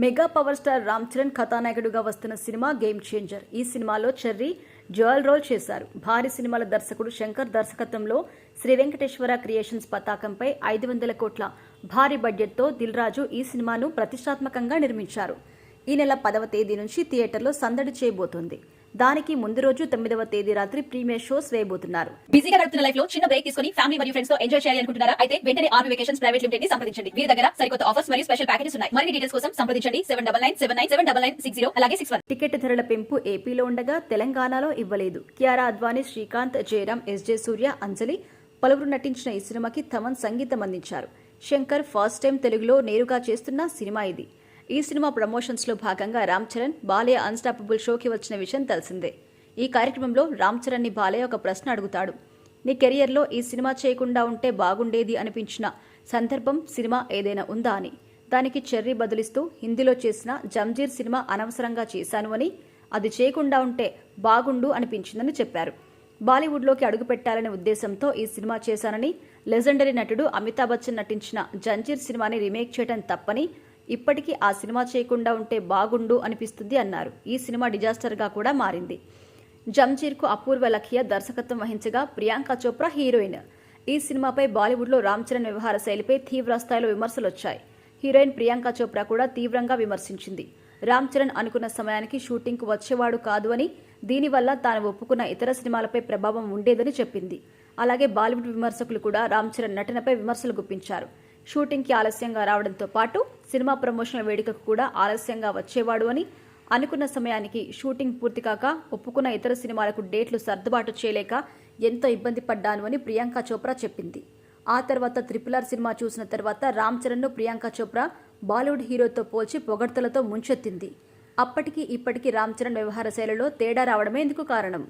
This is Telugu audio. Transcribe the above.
Mega power star Ram Charan కథానాయకుడిగా వస్తున్న సినిమా గేమ్ చేంజర్. ఈ సినిమాలో చెర్రీ డ్యూయల్ రోల్ చేశారు. భారీ సినిమాల దర్శకుడు శంకర్ దర్శకత్వంలో శ్రీ వెంకటేశ్వర క్రియేషన్స్ పతాకంపై 500 కోట్ల భారీ బడ్జెట్తో దిల్ రాజు ఈ సినిమాను ప్రతిష్టాత్మకంగా నిర్మించారు. ఈ నెల 10వ తేదీ నుంచి థియేటర్లో సందడి చేయబోతోంది. దానికి ముందు రోజు 9వ తేదీ రాత్రి ప్రీమియర్ షోస్ వేయబోతున్నారు. బిజీగా గడుపుతున్న లైఫ్ లో చిన్న బ్రేక్ తీసుకుని ఫ్యామిలీ మరియు ఫ్రెండ్స్ తో ఎంజాయ్ చేయాలి అనుకుంటున్నారా? అయితే వెంటనే ఆర్మీ వెకేషన్స్ ప్రైవేట్ లిమిటెడ్ ని సంప్రదించండి. వీరి దగ్గర సరికొత్త ఆఫర్స్ మరియు స్పెషల్ ప్యాకేజెస్ ఉన్నాయి. మరిన్ని డీటెయిల్స్ కోసం సంప్రదించండి 7997979960 అలాగే 61. టికెట్ ధరల పెంపు ఏపీలో ఉండగా తెలంగాణలో ఇవ్వలేదు. కియారా అద్వానీ, శ్రీకాంత్, జయరాం, ఎస్జే సూర్య, అంజలి పలువురు నటించిన ఈ సినిమాకి థమన్ సంగీతం అందించారు. శంకర్ ఫస్ట్ టైం తెలుగులో నేరుగా చేస్తున్న సినిమా ఇది. ఈ సినిమా ప్రమోషన్స్ లో భాగంగా రామ్ చరణ్ బాలయ్య అన్స్టాపబుల్ షోకి వచ్చిన విషయం తెలిసిందే. ఈ కార్యక్రమంలో రామ్ చరణ్ ని బాలయ్య ఒక ప్రశ్న అడుగుతాడు. నీ కెరియర్లో ఈ సినిమా చేయకుండా ఉంటే బాగుండేది అనిపించిన సందర్భం, సినిమా ఏదైనా ఉందా అని. దానికి చెర్రీ బదులిస్తూ హిందీలో చేసిన జంజీర్ సినిమా అనవసరంగా చేశాను అని, అది చేయకుండా ఉంటే బాగుండు అనిపించిందని చెప్పారు. బాలీవుడ్లోకి అడుగుపెట్టాలనే ఉద్దేశంతో ఈ సినిమా చేశానని, లెజెండరీ నటుడు అమితాబ్ బచ్చన్ నటించిన జంజీర్ సినిమాని రీమేక్ చేయడం తప్పని, ఇప్పటికీ ఆ సినిమా చేయకుండా ఉంటే బాగుండు అనిపిస్తుంది అన్నారు. ఈ సినిమా డిజాస్టర్గా కూడా మారింది. జంజీర్కు అపూర్వ లఖియా దర్శకత్వం వహించగా ప్రియాంక చోప్రా హీరోయిన్. ఈ సినిమాపై బాలీవుడ్లో రామ్ చరణ్ వ్యవహార శైలిపై తీవ్ర స్థాయిలో విమర్శలు వచ్చాయి. హీరోయిన్ ప్రియాంక చోప్రా కూడా తీవ్రంగా విమర్శించింది. రామ్ చరణ్ అనుకున్న సమయానికి షూటింగ్కు వచ్చేవాడు కాదు అని, దీనివల్ల తాను ఒప్పుకున్న ఇతర సినిమాలపై ప్రభావం ఉండేదని చెప్పింది. అలాగే బాలీవుడ్ విమర్శకులు కూడా రామ్ చరణ్ నటనపై విమర్శలు గుప్పించారు. షూటింగ్కి ఆలస్యంగా రావడంతో పాటు సినిమా ప్రమోషన్ల వేడుకకు కూడా ఆలస్యంగా వచ్చేవాడు అని, అనుకున్న సమయానికి షూటింగ్ పూర్తి కాక ఒప్పుకున్న ఇతర సినిమాలకు డేట్లు సర్దుబాటు చేయలేక ఎంతో ఇబ్బంది పడ్డాను అని ప్రియాంక చోప్రా చెప్పింది. ఆ తర్వాత RRR సినిమా చూసిన తర్వాత రామ్ చరణ్ను ప్రియాంక చోప్రా బాలీవుడ్ హీరోతో పోల్చి పొగడ్తలతో ముంచెత్తింది. అప్పటికి ఇప్పటికీ రామ్ చరణ్ వ్యవహార శైలిలో తేడా రావడమే ఇందుకు కారణం.